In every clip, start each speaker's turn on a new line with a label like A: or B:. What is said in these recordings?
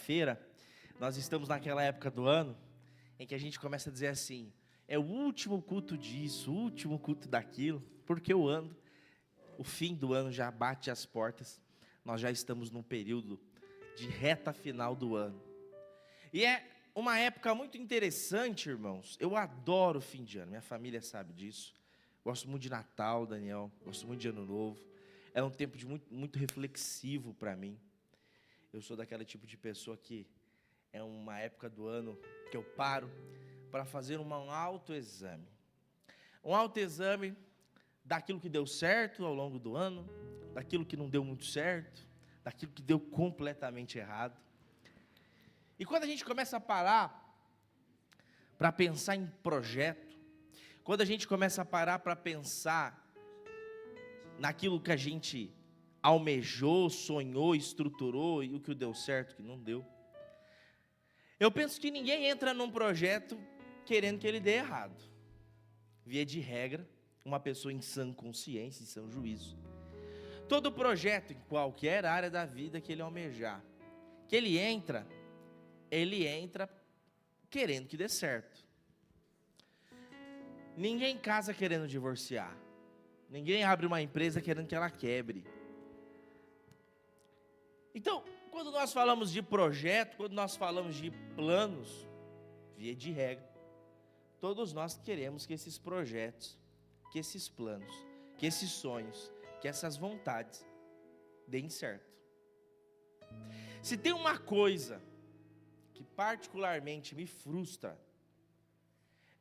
A: quarta-feira, nós estamos naquela época do ano em que a gente começa a dizer assim: é o último culto disso, o último culto daquilo, porque o fim do ano já bate as portas, nós já estamos num período de reta final do ano. E é uma época muito interessante, irmãos. Eu adoro o fim de ano, minha família sabe disso. Gosto muito de Natal, Daniel, gosto muito de Ano Novo. É um tempo de muito reflexivo para mim. Eu sou daquele tipo de pessoa que é uma época do ano que eu paro para fazer um autoexame. Um autoexame daquilo que deu certo ao longo do ano, daquilo que não deu muito certo, daquilo que deu completamente errado. E quando a gente começa a parar para pensar em projeto, quando a gente começa a parar para pensar naquilo que a gente almejou, sonhou, estruturou e o que deu certo, o que não deu, eu penso que ninguém entra num projeto querendo que ele dê errado. Via de regra, uma pessoa em sã consciência, em sã juízo, todo projeto em qualquer área da vida que ele almejar, que ele entra querendo que dê certo. Ninguém casa querendo divorciar. Ninguém abre uma empresa querendo que ela quebre. Então, quando nós falamos de projeto, quando nós falamos de planos, via de regra, todos nós queremos que esses projetos, que esses planos, que esses sonhos, que essas vontades deem certo. Se tem uma coisa que particularmente me frustra,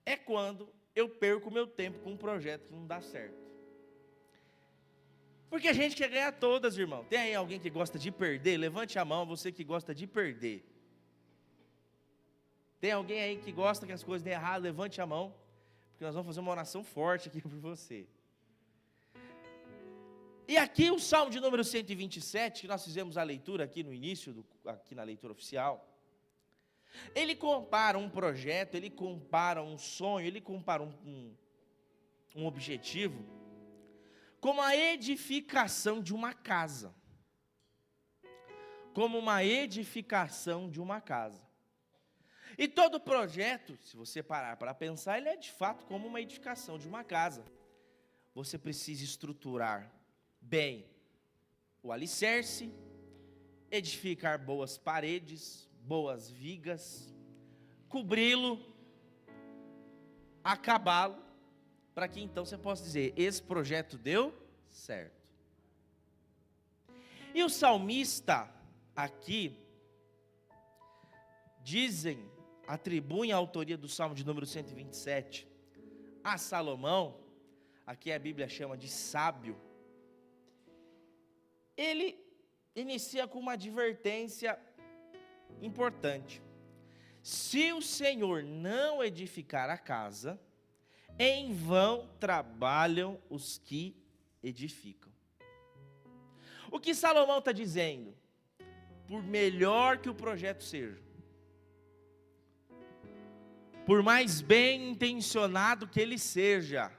A: é quando eu perco meu tempo com um projeto que não dá certo. Porque a gente quer ganhar todas, irmão. Tem aí alguém que gosta de perder? Levante a mão, você que gosta de perder. Tem alguém aí que gosta que as coisas dêem errado? Levante a mão, porque nós vamos fazer uma oração forte aqui por você. E aqui o Salmo de número 127, que nós fizemos a leitura aqui no início, aqui na leitura oficial, ele compara um projeto, ele compara um sonho, ele compara um objetivo, como a edificação de uma casa. Como uma edificação de uma casa. E todo projeto, se você parar para pensar, ele é de fato como uma edificação de uma casa. Você precisa estruturar bem o alicerce, edificar boas paredes, boas vigas, cobri-lo, acabá-lo, para que então você possa dizer: esse projeto deu certo. E o salmista aqui atribuem a autoria do Salmo de número 127 a Salomão. Aqui a Bíblia chama de sábio. Ele inicia com uma advertência importante: se o Senhor não edificar a casa, em vão trabalham os que edificam. O que Salomão está dizendo? Por melhor que o projeto seja, por mais bem intencionado que ele seja,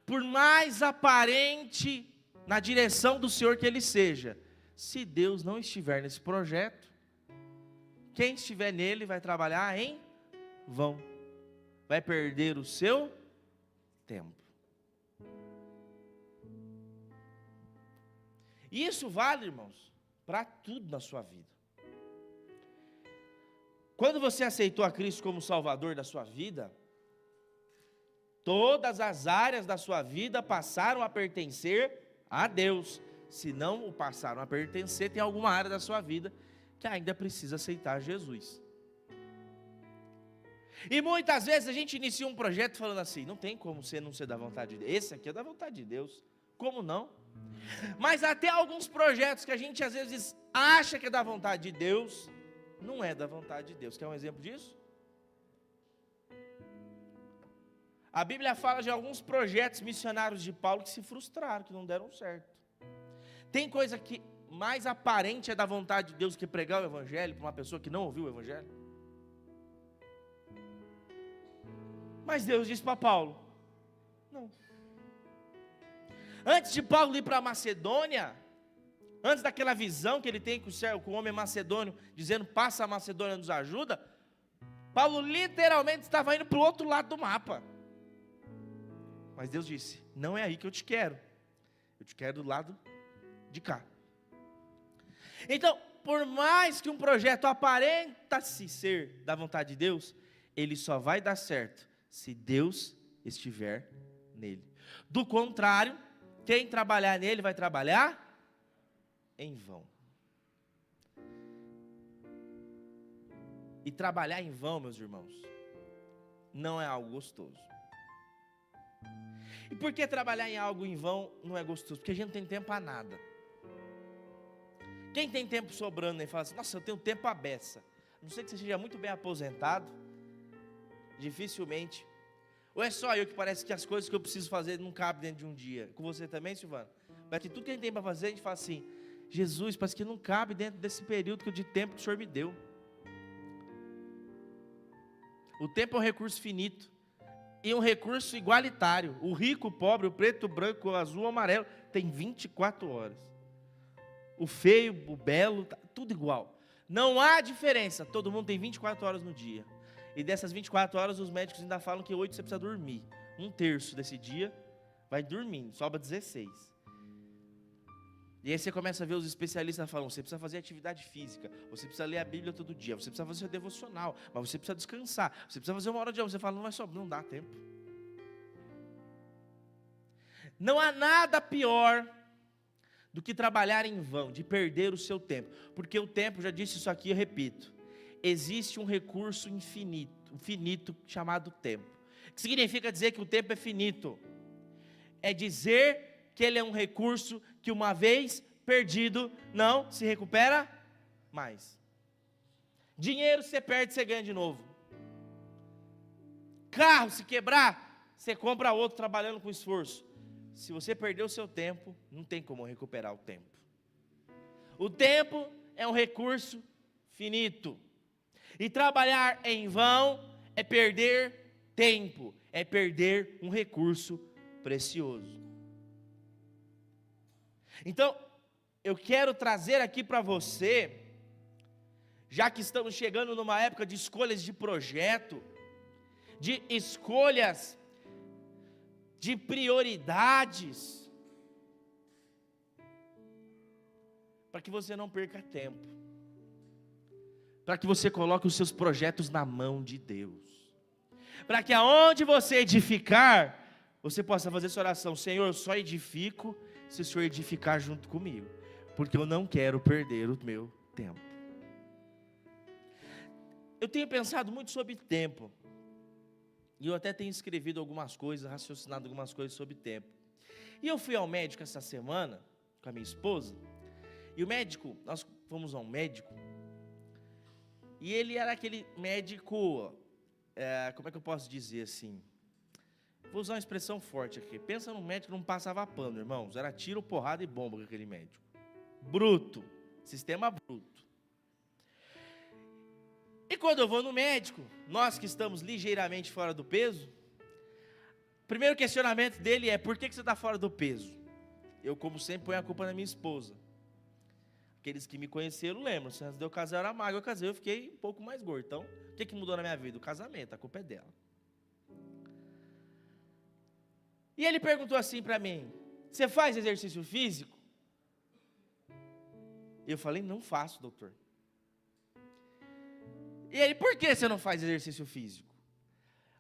A: por mais aparente na direção do Senhor que ele seja, se Deus não estiver nesse projeto, quem estiver nele vai trabalhar em vão, vai perder o seu tempo. E isso vale, irmãos, para tudo na sua vida. Quando você aceitou a Cristo como Salvador da sua vida, todas as áreas da sua vida passaram a pertencer a Deus. Se não o passaram a pertencer, tem alguma área da sua vida que ainda precisa aceitar Jesus. E muitas vezes a gente inicia um projeto falando assim: não tem como você não ser da vontade de Deus. Esse aqui é da vontade de Deus. Como não? Mas até alguns projetos que a gente às vezes acha que é da vontade de Deus, não é da vontade de Deus. Quer um exemplo disso? A Bíblia fala de alguns projetos missionários de Paulo que se frustraram, que não deram certo. Tem coisa que mais aparente é da vontade de Deus que pregar o Evangelho para uma pessoa que não ouviu o Evangelho. Mas Deus disse para Paulo: não. Antes de Paulo ir para a Macedônia, Antes daquela visão que ele tem com o homem macedônio, dizendo, passa a Macedônia, nos ajuda, Paulo literalmente estava indo para o outro lado do mapa. Mas Deus disse, não é aí que eu te quero. Eu te quero do lado de cá. Então, por mais que um projeto aparenta-se ser da vontade de Deus, ele só vai dar certo se Deus estiver nele. Do contrário, quem trabalhar nele vai trabalhar em vão. E trabalhar em vão, meus irmãos, não é algo gostoso. E por que trabalhar em algo em vão não é gostoso? Porque a gente não tem tempo a nada. Quem tem tempo sobrando e fala assim, nossa, eu tenho tempo à beça. A não sei que você seja muito bem aposentado, dificilmente. Ou é só eu que parece que as coisas que eu preciso fazer não cabem dentro de um dia? Com você também, Silvana? Mas que tudo que a gente tem para fazer, a gente fala assim, Jesus, parece que não cabe dentro desse período de tempo que o Senhor me deu. O tempo é um recurso finito. E um recurso igualitário. O rico, o pobre, o preto, o branco, o azul, o amarelo, tem 24 horas. O feio, o belo, tudo igual. Não há diferença, todo mundo tem 24 horas no dia. E dessas 24 horas, os médicos ainda falam que 8 você precisa dormir. 1/3 desse dia vai dormindo, sobra 16. E aí você começa a ver os especialistas falando, você precisa fazer atividade física, você precisa ler a Bíblia todo dia, você precisa fazer seu devocional, mas você precisa descansar, você precisa fazer 1 hora de aula. Você fala, não dá tempo. Não há nada pior do que trabalhar em vão, de perder o seu tempo. Porque o tempo, já disse isso aqui, eu repito, existe um recurso finito chamado tempo. Que significa dizer que o tempo é finito. É dizer que ele é um recurso que uma vez perdido, não se recupera mais. Dinheiro você perde, você ganha de novo. Carro, se quebrar, você compra outro trabalhando com esforço. Se você perder o seu tempo, não tem como recuperar o tempo. O tempo é um recurso finito. E trabalhar em vão é perder tempo, é perder um recurso precioso. Então, eu quero trazer aqui para você, já que estamos chegando numa época de escolhas de projeto, de escolhas de prioridades, para que você não perca tempo, para que você coloque os seus projetos na mão de Deus, para que aonde você edificar, você possa fazer essa oração, Senhor, eu só edifico se o Senhor edificar junto comigo, porque eu não quero perder o meu tempo. Eu tenho pensado muito sobre tempo, e eu até tenho escrevido algumas coisas, raciocinado algumas coisas sobre tempo. E eu fui ao médico essa semana, com a minha esposa, e o médico, nós fomos a um médico, e ele era aquele médico, como é que eu posso dizer assim? Vou usar uma expressão forte aqui. Pensa num médico que não passava pano, irmãos. Era tiro, porrada e bomba com aquele médico. Bruto. Sistema bruto. E quando eu vou no médico, nós que estamos ligeiramente fora do peso, o primeiro questionamento dele é, por que você está fora do peso? Eu, como sempre, ponho a culpa na minha esposa. Aqueles que me conheceram lembram, se antes de eu casar eu era magro, eu casei, eu fiquei um pouco mais gordo. Então, o que mudou na minha vida? O casamento, a culpa é dela. E ele perguntou assim para mim, você faz exercício físico? Eu falei, não faço, doutor. E ele, por que você não faz exercício físico?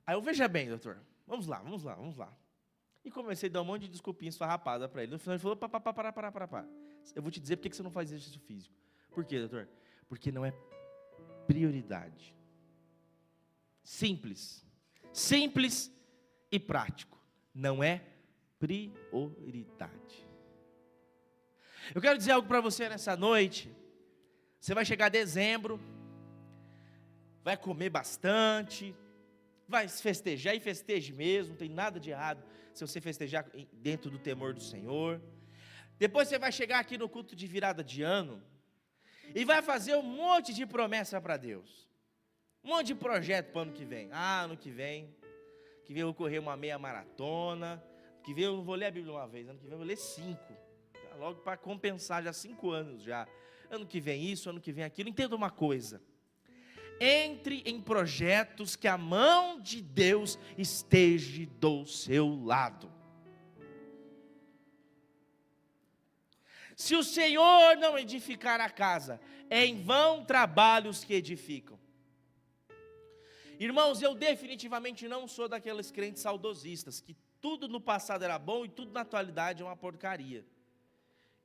A: Aí eu, veja bem, doutor, vamos lá. E comecei a dar um monte de desculpinha esfarrapada para ele. No final ele falou, para. Eu vou te dizer por que você não faz exercício físico. Por quê, doutor? Porque não é prioridade. Simples e prático. Não é prioridade. Eu quero dizer algo para você nessa noite. Você vai chegar dezembro, vai comer bastante, vai festejar e festeje mesmo, não tem nada de errado se você festejar dentro do temor do Senhor. Depois você vai chegar aqui no culto de virada de ano e vai fazer um monte de promessa para Deus, um monte de projeto para o ano que vem. Ano que vem eu vou correr uma meia maratona, ano que vem eu não vou ler a Bíblia uma vez, ano que vem eu vou ler 5. logo para compensar já 5 anos já. Ano que vem isso, ano que vem aquilo. Entenda uma coisa. Entre em projetos que a mão de Deus esteja do seu lado. Se o Senhor não edificar a casa, é em vão trabalhos que edificam. Irmãos, eu definitivamente não sou daqueles crentes saudosistas, que tudo no passado era bom e tudo na atualidade é uma porcaria.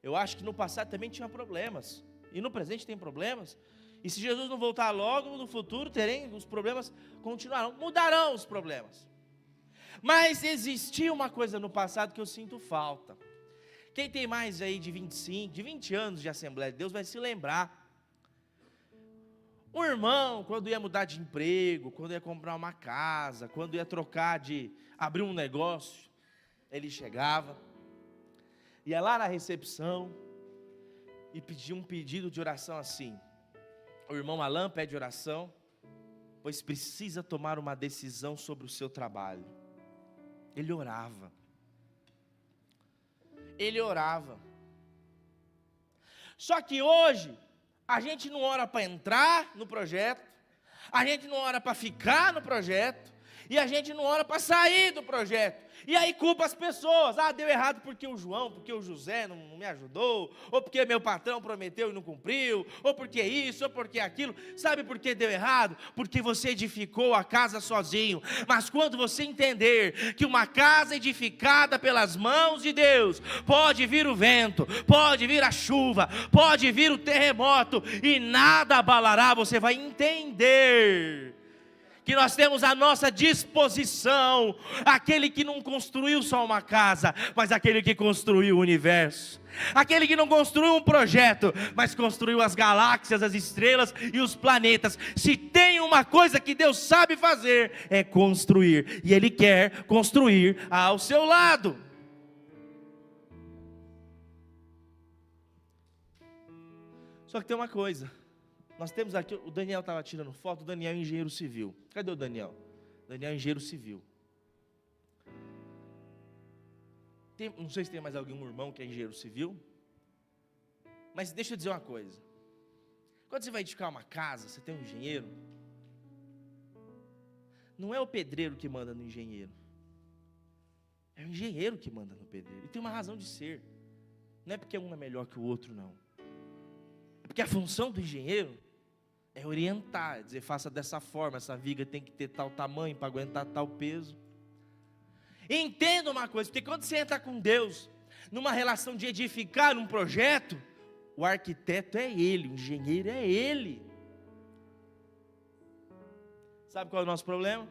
A: Eu acho que no passado também tinha problemas, e no presente tem problemas, e se Jesus não voltar logo, no futuro os problemas continuarão, mudarão os problemas. Mas existia uma coisa no passado que eu sinto falta. Quem tem mais aí de 20 anos de Assembleia de Deus vai se lembrar. Um irmão, quando ia mudar de emprego, quando ia comprar uma casa, quando ia abrir um negócio, ele chegava, ia lá na recepção e pedia um pedido de oração assim. O irmão Alain pede oração, pois precisa tomar uma decisão sobre o seu trabalho. Ele orava. Só que hoje, a gente não ora para entrar no projeto, a gente não ora para ficar no projeto, e a gente não ora para sair do projeto. E aí culpa as pessoas. Deu errado porque o João, porque o José não me ajudou, ou porque meu patrão prometeu e não cumpriu, ou porque isso, ou porque aquilo. Sabe por que deu errado? Porque você edificou a casa sozinho. Mas quando você entender que uma casa edificada pelas mãos de Deus, pode vir o vento, pode vir a chuva, pode vir o terremoto, e nada abalará, você vai entender que nós temos à nossa disposição aquele que não construiu só uma casa, mas aquele que construiu o universo, aquele que não construiu um projeto, mas construiu as galáxias, as estrelas e os planetas. Se tem uma coisa que Deus sabe fazer, é construir, e Ele quer construir ao seu lado. Só que tem uma coisa. Nós temos aqui, o Daniel estava tirando foto, o Daniel é engenheiro civil. Cadê o Daniel? Daniel é engenheiro civil. Não sei se tem mais algum irmão que é engenheiro civil. Mas deixa eu dizer uma coisa. Quando você vai edificar uma casa, você tem um engenheiro. Não é o pedreiro que manda no engenheiro. É o engenheiro que manda no pedreiro. E tem uma razão de ser. Não é porque um é melhor que o outro, não. É porque a função do engenheiro é orientar, é dizer, faça dessa forma, essa viga tem que ter tal tamanho para aguentar tal peso. Entenda uma coisa, porque quando você entra com Deus, numa relação de edificar um projeto, o arquiteto é Ele, o engenheiro é Ele. Sabe qual é o nosso problema?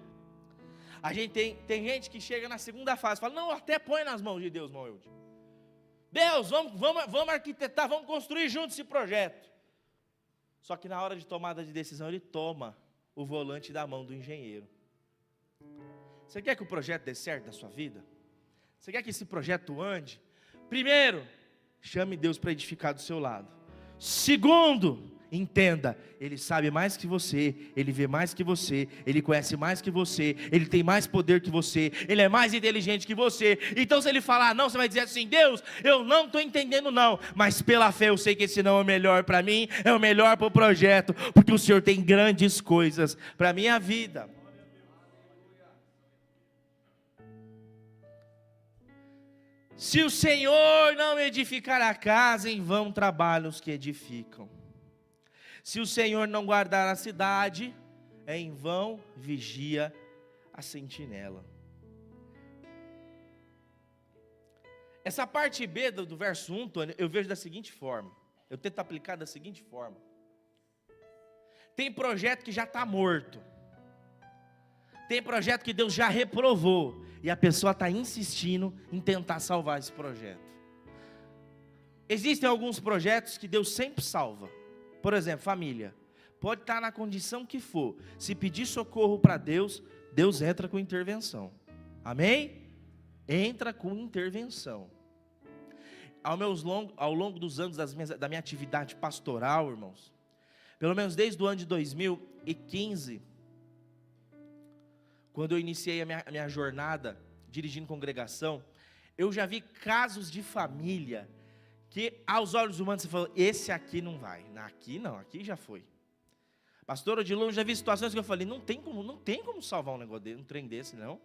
A: A gente tem gente que chega na segunda fase, fala, não, até põe nas mãos de Deus, irmão Eudes. Deus, vamos arquitetar, vamos construir juntos esse projeto. Só que na hora de tomada de decisão, ele toma o volante da mão do engenheiro. Você quer que o projeto dê certo na sua vida? Você quer que esse projeto ande? Primeiro, chame Deus para edificar do seu lado. Segundo, entenda, Ele sabe mais que você, Ele vê mais que você, Ele conhece mais que você, Ele tem mais poder que você, Ele é mais inteligente que você. Então se Ele falar não, você vai dizer assim, Deus, eu não estou entendendo não, mas pela fé eu sei que esse não é o melhor para mim, é o melhor para o projeto, porque o Senhor tem grandes coisas para a minha vida. Se o Senhor não edificar a casa, em vão trabalham os que edificam. Se o Senhor não guardar a cidade, é em vão vigia a sentinela. Essa parte B do verso 1, Tony, eu vejo da seguinte forma. Eu tento aplicar da seguinte forma. Tem projeto que já está morto. Tem projeto que Deus já reprovou. E a pessoa está insistindo em tentar salvar esse projeto. Existem alguns projetos que Deus sempre salva. Por exemplo, família. Pode estar na condição que for. Se pedir socorro para Deus, Deus entra com intervenção. Amém? Entra com intervenção. Ao longo dos anos da minha atividade pastoral, irmãos, pelo menos desde o ano de 2015, quando eu iniciei a minha jornada dirigindo congregação, eu já vi casos de família que aos olhos humanos você falou, esse aqui não vai, aqui não, aqui já foi. Pastor Odilon, já vi situações que eu falei, não tem como salvar um negócio desse, um trem desse, não.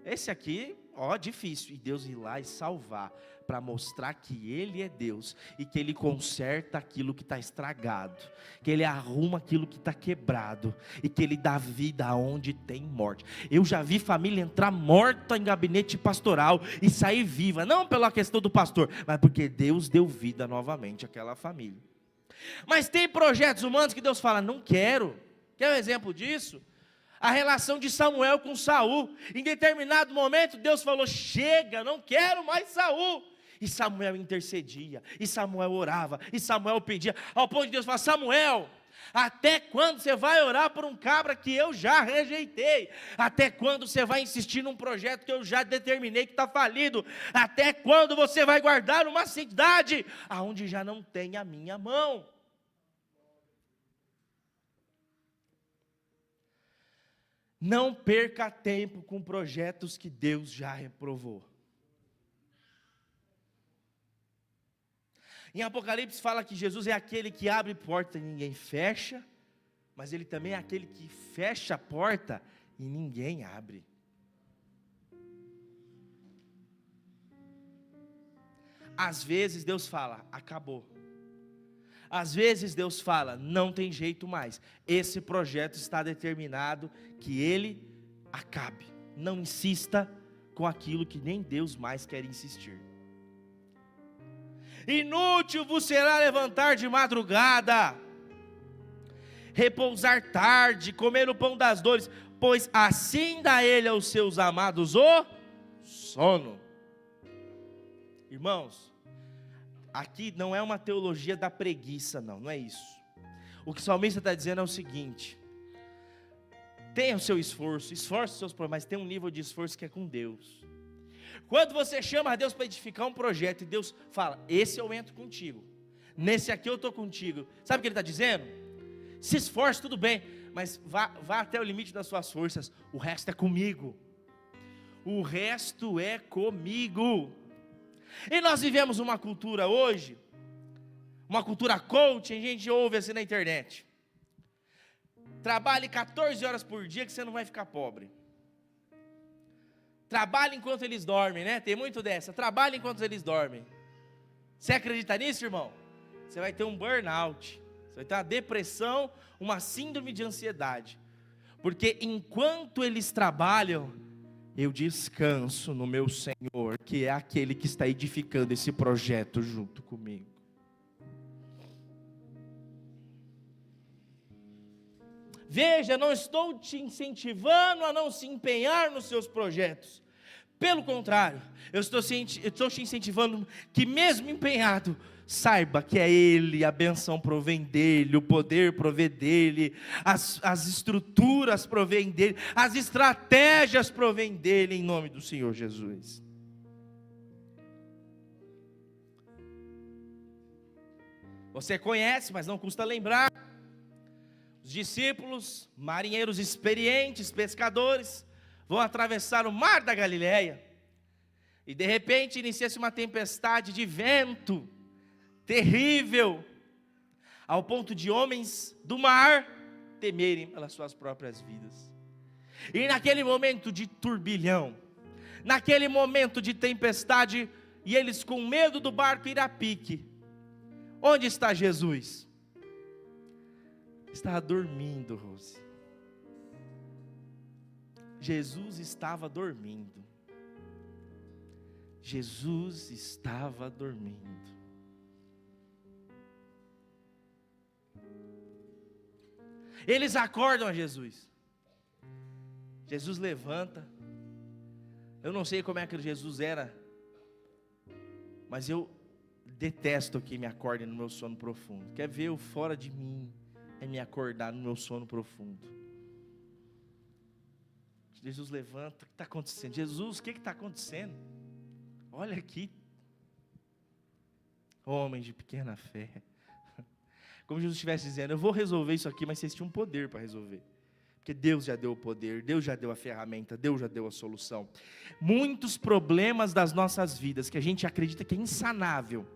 A: Esse aqui, difícil. E Deus ir lá e salvar, para mostrar que Ele é Deus, e que Ele conserta aquilo que está estragado, que Ele arruma aquilo que está quebrado, e que Ele dá vida aonde tem morte. Eu já vi família entrar morta em gabinete pastoral, e sair viva, não pela questão do pastor, mas porque Deus deu vida novamente àquela família. Mas tem projetos humanos que Deus fala, não quero. Quer um exemplo disso? A relação de Samuel com Saul. Em determinado momento Deus falou, chega, não quero mais Saul. E Samuel intercedia, e Samuel orava, e Samuel pedia, ao ponto de Deus falar, Samuel, até quando você vai orar por um cabra que eu já rejeitei? Até quando você vai insistir num projeto que eu já determinei que está falido? Até quando você vai guardar uma cidade aonde já não tem a minha mão? Não perca tempo com projetos que Deus já reprovou. Em Apocalipse fala que Jesus é aquele que abre porta e ninguém fecha, mas Ele também é aquele que fecha a porta e ninguém abre. Às vezes Deus fala, acabou. Às vezes Deus fala, não tem jeito mais, esse projeto está determinado que ele acabe. Não insista com aquilo que nem Deus mais quer insistir. Inútil vos será levantar de madrugada, repousar tarde, comer o pão das dores, pois assim dá ele aos seus amados o sono. Irmãos, aqui não é uma teologia da preguiça, não é isso. O que o salmista está dizendo é o seguinte: tenha o seu esforço, esforce os seus problemas, mas tem um nível de esforço que é com Deus. Quando você chama a Deus para edificar um projeto, e Deus fala, esse eu entro contigo, nesse aqui eu estou contigo, sabe o que Ele está dizendo? Se esforce, tudo bem, mas vá até o limite das suas forças, o resto é comigo. O resto é comigo. E nós vivemos uma cultura hoje, uma cultura coaching, a gente ouve assim na internet. Trabalhe 14 horas por dia que você não vai ficar pobre. Trabalhe enquanto eles dormem, né? Tem muito dessa, trabalhe enquanto eles dormem. Você acredita nisso, irmão? Você vai ter um burnout, você vai ter uma depressão, uma síndrome de ansiedade. Porque enquanto eles trabalham, eu descanso no meu Senhor, que é aquele que está edificando esse projeto junto comigo. Veja, não estou te incentivando a não se empenhar nos seus projetos. Pelo contrário, eu estou te incentivando que mesmo empenhado, saiba que é Ele, a bênção provém dEle, o poder provém dEle, as estruturas provém dEle, as estratégias provém dEle, em nome do Senhor Jesus. Você conhece, mas não custa lembrar. Os discípulos, marinheiros experientes, pescadores, vão atravessar o mar da Galileia, e de repente inicia-se uma tempestade de vento, terrível, ao ponto de homens do mar temerem pelas suas próprias vidas. E naquele momento de turbilhão, naquele momento de tempestade, e eles com medo do barco ir a pique, onde está Jesus? Estava dormindo, Rose. Jesus estava dormindo. Jesus estava dormindo. Eles acordam a Jesus. Jesus levanta. Eu não sei como é que Jesus era, mas eu detesto que me acordem no meu sono profundo. Quer ver eu fora de mim? É me acordar no meu sono profundo. Jesus levanta, o que está acontecendo? Jesus, o que está acontecendo? Olha aqui. Homem de pequena fé. Como Jesus estivesse dizendo, eu vou resolver isso aqui, mas vocês tinham poder para resolver. Porque Deus já deu o poder, Deus já deu a ferramenta, Deus já deu a solução. Muitos problemas das nossas vidas, que a gente acredita que é insanável,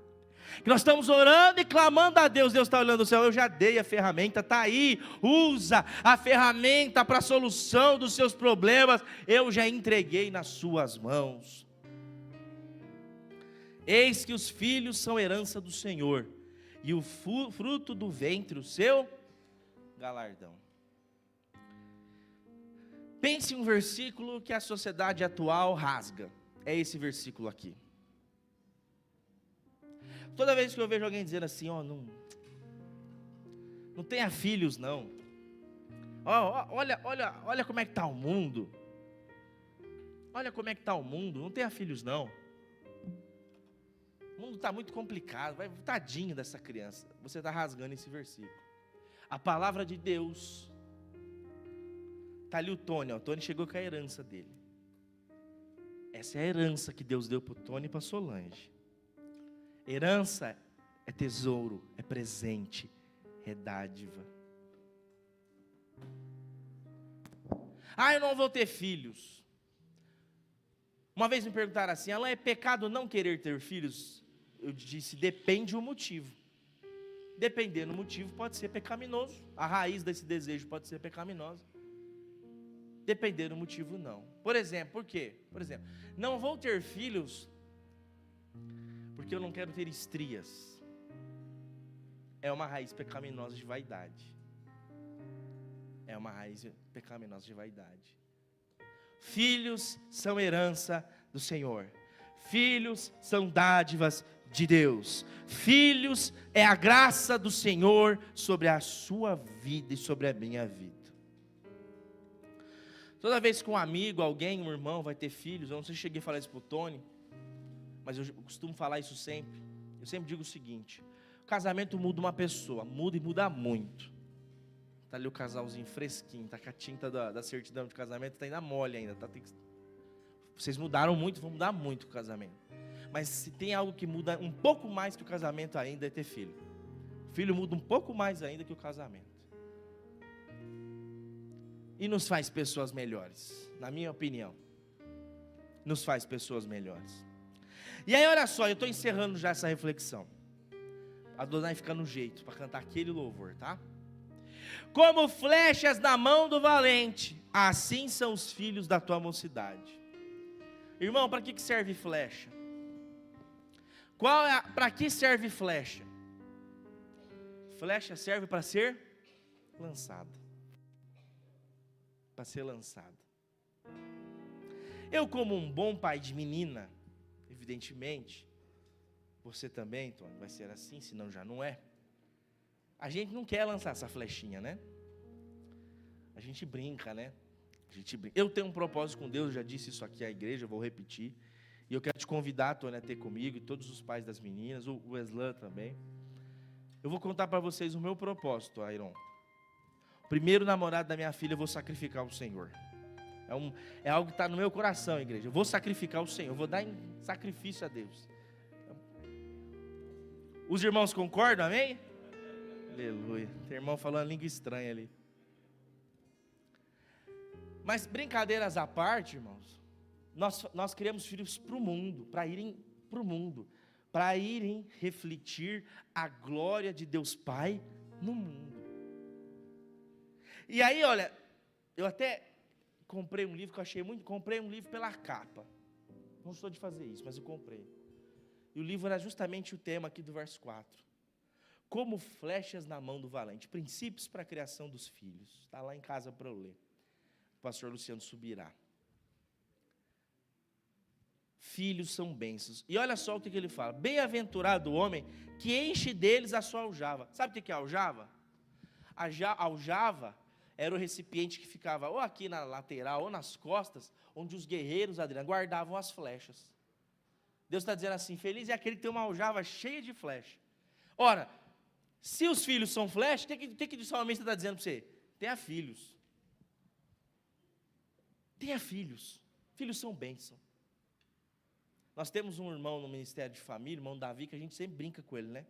A: Que nós estamos orando e clamando a Deus. Deus está olhando do céu, eu já dei a ferramenta, está aí. Usa a ferramenta para a solução dos seus problemas. Eu já entreguei nas suas mãos. Eis que os filhos são herança do Senhor, e o fruto do ventre o seu galardão. Pense em um versículo que a sociedade atual rasga. É esse versículo aqui. Toda vez que eu vejo alguém dizendo assim, não tenha filhos não. Olha como é que está o mundo. Olha como é que está o mundo, não tenha filhos não. O mundo está muito complicado, tadinho dessa criança. Você está rasgando esse versículo. A palavra de Deus. Está ali o Tony, o Tony chegou com a herança dele. Essa é a herança que Deus deu para o Tony e para a Solange. Herança é tesouro, é presente, é dádiva. Eu não vou ter filhos. Uma vez me perguntaram assim, é pecado não querer ter filhos? Eu disse, depende do motivo. Dependendo do motivo, pode ser pecaminoso. A raiz desse desejo pode ser pecaminosa. Dependendo do motivo, não. Por exemplo, por quê? Por exemplo, não vou ter filhos porque eu não quero ter estrias. É uma raiz pecaminosa de vaidade. É uma raiz pecaminosa de vaidade. Filhos são herança do Senhor. Filhos são dádivas de Deus. Filhos é a graça do Senhor sobre a sua vida e sobre a minha vida. Toda vez que um amigo, alguém, um irmão vai ter filhos, eu não sei se cheguei a falar isso para o Tony, mas eu costumo falar isso sempre. Eu sempre digo o seguinte: o casamento muda uma pessoa, muda e muda muito. Está ali o casalzinho fresquinho, está com a tinta da certidão de casamento, está ainda mole ainda. Vocês mudaram muito, vão mudar muito o casamento. Mas se tem algo que muda um pouco mais que o casamento ainda, é ter filho. O filho muda um pouco mais ainda que o casamento. E nos faz pessoas melhores, na minha opinião. Nos faz pessoas melhores. E aí olha só, eu estou encerrando já essa reflexão. A Adonai fica no jeito para cantar aquele louvor, tá? Como flechas na mão do valente, assim são os filhos da tua mocidade. Irmão, para que serve flecha? Para que serve flecha? Flecha serve para ser lançada. Para ser lançada. Eu, como um bom pai de menina, evidentemente, você também, Tony, vai ser assim, senão já não é. A gente não quer lançar essa flechinha, né? A gente brinca, né? Eu tenho um propósito com Deus, eu já disse isso aqui à igreja, eu vou repetir. E eu quero te convidar, Tony, a ter comigo, e todos os pais das meninas, o Eslan também. Eu vou contar para vocês o meu propósito, Airon. O primeiro namorado da minha filha eu vou sacrificar ao Senhor. É algo que está no meu coração, igreja. Eu vou sacrificar ao Senhor, eu vou dar em sacrifício a Deus. Os irmãos concordam, amém? Aleluia. Tem irmão falando língua estranha ali. Mas brincadeiras à parte, irmãos, nós criamos filhos para o mundo, para irem para o mundo, para irem refletir a glória de Deus Pai no mundo. E aí, olha, eu até comprei um livro que eu achei muito, comprei um livro pela capa. Não sou de fazer isso, mas eu comprei. E o livro era justamente o tema aqui do verso 4. Como flechas na mão do valente, princípios para a criação dos filhos. Está lá em casa para eu ler. O pastor Luciano Subirá. Filhos são bênçãos. E olha só o que ele fala. Bem-aventurado o homem que enche deles a sua aljava. Sabe o que é aljava? A aljava era o recipiente que ficava ou aqui na lateral ou nas costas, onde os guerreiros, Adriano, guardavam as flechas. Deus está dizendo assim, feliz é aquele que tem uma aljava cheia de flecha. Ora, se os filhos são flechas, o que o salmista está dizendo para você? Tenha filhos. Tenha filhos. Filhos são bênção. Nós temos um irmão no Ministério de Família, irmão Davi, que a gente sempre brinca com ele, né?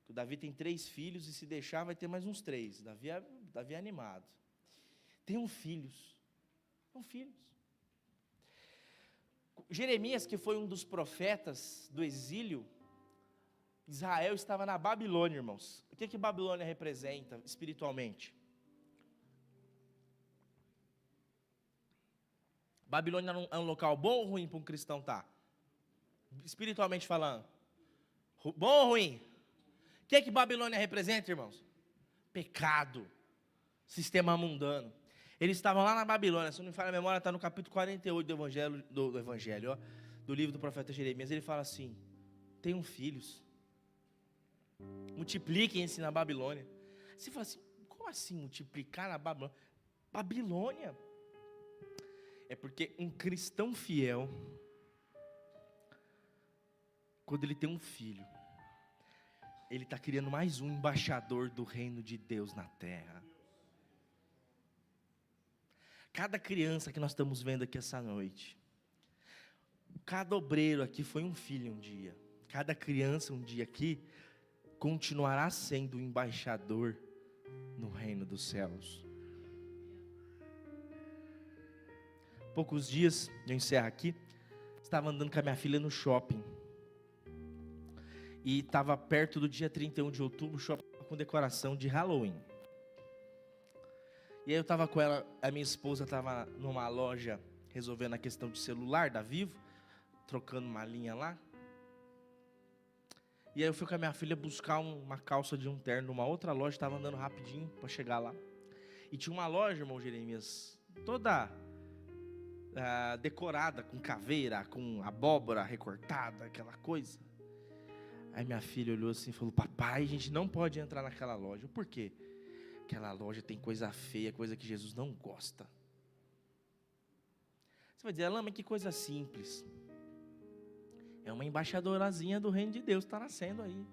A: O Davi tem 3 filhos e se deixar vai ter mais uns 3. Davi é animado. Tenham filhos. Tenham filhos. Jeremias, que foi um dos profetas do exílio, Israel estava na Babilônia, irmãos. O que Babilônia representa espiritualmente? Babilônia é um local bom ou ruim para um cristão estar? Espiritualmente falando. Bom ou ruim? O que Babilônia representa, irmãos? Pecado. Sistema mundano. Eles estavam lá na Babilônia, se não me falha a memória, está no capítulo 48 do Evangelho, do livro do profeta Jeremias. Ele fala assim: tenham filhos, multipliquem-se na Babilônia. Você fala assim: como assim multiplicar na Babilônia? Babilônia é porque um cristão fiel, quando ele tem um filho, ele está criando mais um embaixador do reino de Deus na terra. Cada criança que nós estamos vendo aqui essa noite, cada obreiro aqui foi um filho um dia. Cada criança um dia aqui continuará sendo um embaixador no reino dos céus. Poucos dias, eu encerro aqui, estava andando com a minha filha no shopping. E estava perto do dia 31 de outubro, o shopping com decoração de Halloween. E aí eu estava com ela, a minha esposa estava numa loja resolvendo a questão de celular da Vivo, trocando uma linha lá. E aí eu fui com a minha filha buscar uma calça de um terno numa outra loja, estava andando rapidinho para chegar lá. E tinha uma loja, irmão Jeremias, toda decorada, com caveira, com abóbora recortada, aquela coisa. Aí minha filha olhou assim e falou: papai, a gente não pode entrar naquela loja. Por quê? Aquela loja tem coisa feia, coisa que Jesus não gosta. Você vai dizer: Alain, mas que coisa simples. É uma embaixadorazinha do reino de Deus que está nascendo aí.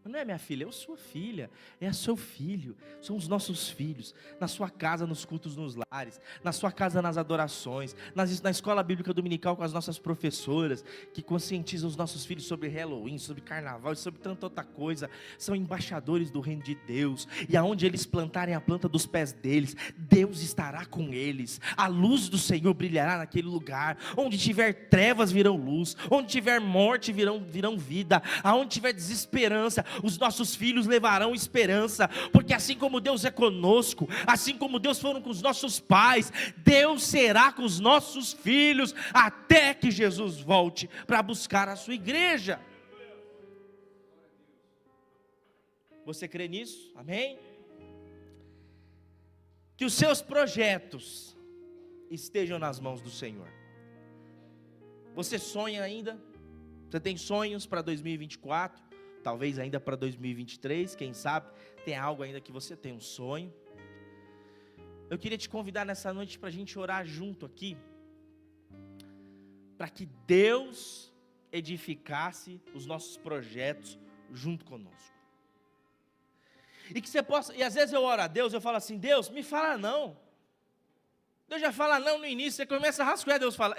A: Mas não é minha filha, é sua filha, é seu filho, são os nossos filhos, na sua casa, nos cultos, nos lares, na sua casa, nas adorações, na escola bíblica dominical com as nossas professoras, que conscientizam os nossos filhos sobre Halloween, sobre carnaval e sobre tanta outra coisa. São embaixadores do reino de Deus, e aonde eles plantarem a planta dos pés deles, Deus estará com eles, a luz do Senhor brilhará naquele lugar. Onde tiver trevas virão luz, onde tiver morte virão vida, aonde tiver desesperança, os nossos filhos levarão esperança, porque assim como Deus é conosco, assim como Deus foram com os nossos pais, Deus será com os nossos filhos, até que Jesus volte para buscar a sua igreja. Você crê nisso? Amém? Que os seus projetos estejam nas mãos do Senhor. Você sonha ainda? Você tem sonhos para 2024? Talvez ainda para 2023, quem sabe, tem algo ainda que você tem um sonho. Eu queria te convidar nessa noite para a gente orar junto aqui, para que Deus edificasse os nossos projetos junto conosco. E que você possa, e às vezes eu oro a Deus, eu falo assim: Deus, me fala não. Deus já fala não no início, você começa a rascunhar, Deus fala,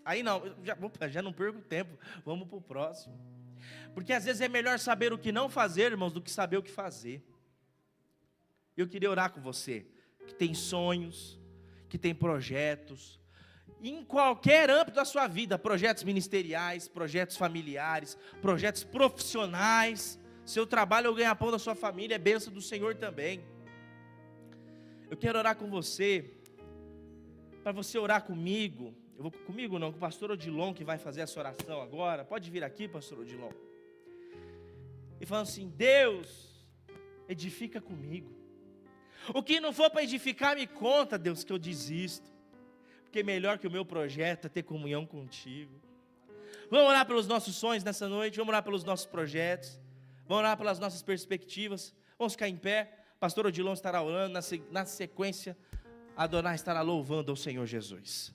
A: aí não, já não perco tempo, vamos para o próximo. Porque às vezes é melhor saber o que não fazer, irmãos, do que saber o que fazer. Eu queria orar com você, que tem sonhos, que tem projetos, em qualquer âmbito da sua vida, projetos ministeriais, projetos familiares, projetos profissionais. Seu trabalho é o ganha-pão da sua família, é bênção do Senhor também. Eu quero orar com você, para você orar comigo. Eu vou comigo não, com o pastor Odilon, que vai fazer essa oração agora. Pode vir aqui, pastor Odilon. E falando assim: Deus, edifica comigo. O que não for para edificar, me conta, Deus, que eu desisto. Porque melhor que o meu projeto é ter comunhão contigo. Vamos orar pelos nossos sonhos nessa noite, vamos orar pelos nossos projetos, vamos orar pelas nossas perspectivas. Vamos ficar em pé, pastor Odilon estará orando, na sequência, Adonai estará louvando ao Senhor Jesus.